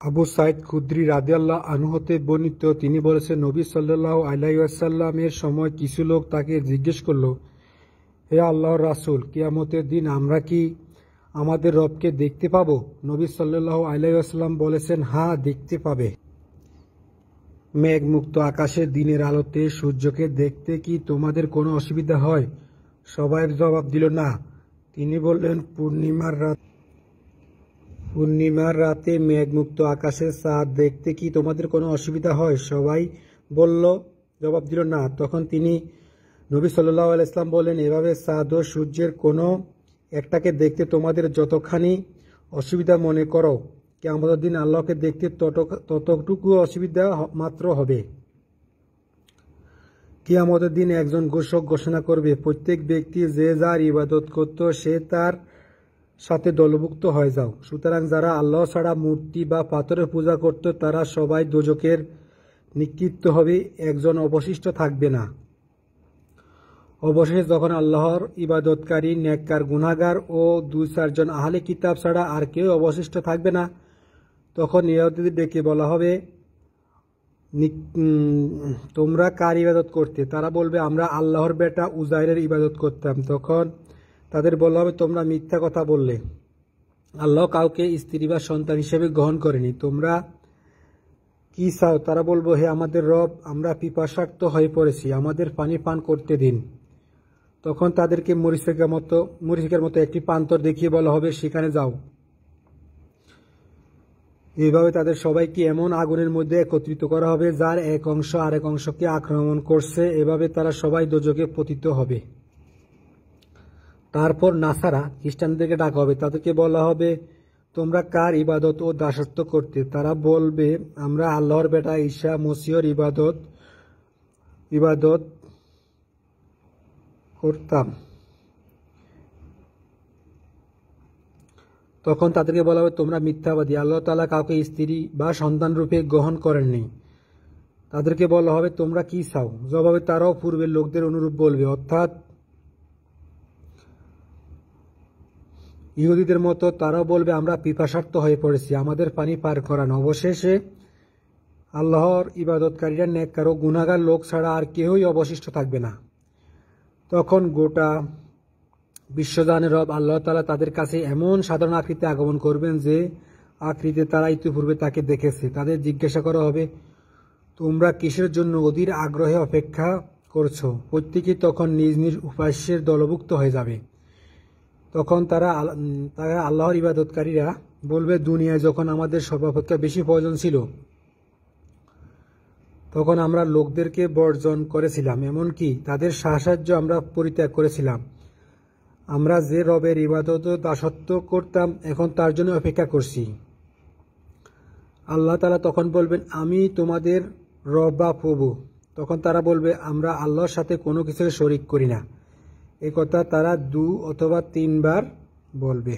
আবু সাঈদ খুদরি রাদিয়াল্লাহু আনহু হতে বর্ণিত, তিনি বলেছেন, নবী সাল্লাল্লাহু আলাইহি ওয়াসাল্লামের সময় কিছু লোক তাকে জিজ্ঞেস করল, হে আল্লাহর রাসূল, কিয়ামতের দিন আমরা কি আমাদের রবকে দেখতে পাব? নবী সাল্লাল্লাহু আলাইহি ওয়াসাল্লাম বলেছেন, হ্যাঁ, দেখতে পাবে। মেঘমুক্ত আকাশে দিনের আলোতে সূর্যকে দেখতে কি তোমাদের কোনো অসুবিধা হয়? সবাই জবাব দিল, না। তিনি বললেন, পূর্ণিমার রাতে মেঘমুক্ত আকাশে চাঁদ দেখতে কি তোমাদের কোনো অসুবিধা হয়? সবাই জবাব দিল, না। তখন নবী সাল্লাল্লাহু আলাইহি ওয়াসাল্লাম বললেন, এভাবে চাঁদ ও সূর্যের কোনো একটাকে দেখতে তোমাদের যতখানি অসুবিধা মনে করো, কিয়ামতের দিন আল্লাহকে দেখতে ততটুকু অসুবিধা মাত্র হবে। কিয়ামতের দিন একজন ঘোষক ঘোষণা করবে, প্রত্যেক ব্যক্তি যে যার ইবাদত করত সে তার সাথে দলভুক্ত হয়ে যাও। সুতরাং যারা আল্লাহ ছাড়া মূর্তি বা পাথরের পূজা করত তারা সবাই দোজখের নিক্ষিপ্ত হবে, একজন অবশিষ্ট থাকবে না। অবশেষে যখন আল্লাহর ইবাদতকারী, নেককার, গুনাহগার ও 2-4 জন আহলে কিতাব ছাড়া আর কেউ অবশিষ্ট থাকবে না, তখন ইহুদীদের ডেকে বলা হবে, তোমরা কার ইবাদত করতে? তারা বলবে, আমরা আল্লাহর বেটা উজাইরের ইবাদত করতাম। তখন তাদের বলা হবে, তোমরা মিথ্যা কথা বললে। আল্লাহ কাউকে স্ত্রী বা সন্তান হিসেবে গ্রহণ করেনি। তোমরা কি চাও? তারা বলবো, হে আমাদের রব, আমরা পিপাসার্ত হয়ে পড়েছি, আমাদের পানি পান করতে দিন। তখন তাদেরকে মরিচিকার মতো একটি প্রান্তর দেখিয়ে বলা হবে, সেখানে যাও। এইভাবে তাদের সবাইকে এমন আগুনের মধ্যে একত্রিত করা হবে যার এক অংশ আরেক অংশকে আক্রমণ করছে। এভাবে তারা সবাই দোজখে পতিত হবে। তারপর নাসারা খ্রিস্টানদেরকে ডাকা হবে। তাদেরকে বলা হবে, তোমরা কার ইবাদত ও দাসত্ব করতে? তারা বলবে, আমরা আল্লাহর বেটা ঈসা মসীহর ইবাদত করতাম। তখন তাদেরকে বলা হবে, তোমরা মিথ্যাবাদী, আল্লাহ তাআলা কাউকে স্ত্রী বা সন্তান রূপে গ্রহণ করেননি। তাদেরকে বলা হবে, তোমরা কি চাও? জবাবে তারাও পূর্বের লোকদের অনুরূপ বলবে, অর্থাৎ ইহুদীদের মতো তারাও বলবে, আমরা পিপাসার্ত হয়ে পড়েছি, আমাদের পানি পার করান। অবশেষে আল্লাহর ইবাদতকারীরা, নেককার ও গুনাহগার লোক ছাড়া আর কেউই অবশিষ্ট থাকবে না। তখন গোটা বিশ্বজাহানের রব আল্লাহ তাআলা তাদের কাছে এমন সাধারণ আকৃতিতে আগমন করবেন যে আকৃতিতে তারা ইতিপূর্বে তাকে দেখেছে। তাদের জিজ্ঞাসা করা হবে, তোমরা কিসের জন্য অধীর আগ্রহে অপেক্ষা করছো? প্রত্যেকেই তখন নিজ নিজ উপাস্যের দলভুক্ত হয়ে যাবে। তখন তারা আল্লাহর ইবাদতকারীরা বলবে, দুনিয়ায় যখন আমাদের সর্বাপেক্ষা বেশি প্রয়োজন ছিল তখন আমরা লোকদেরকে বর্জন করেছিলাম, এমনকি তাদের সাহায্য আমরা পরিত্যাগ করেছিলাম। আমরা যে রবের ইবাদত ও দাসত্ব করতাম এখন তার জন্য অপেক্ষা করছি। আল্লাহ তাআলা তখন বলবেন, আমি তোমাদের রব বা প্রভু। তখন তারা বলবে, আমরা আল্লাহর সাথে কোনো কিছুকে শরীক করি না। এ কথা তারা 2 অথবা 3 বার বলবে।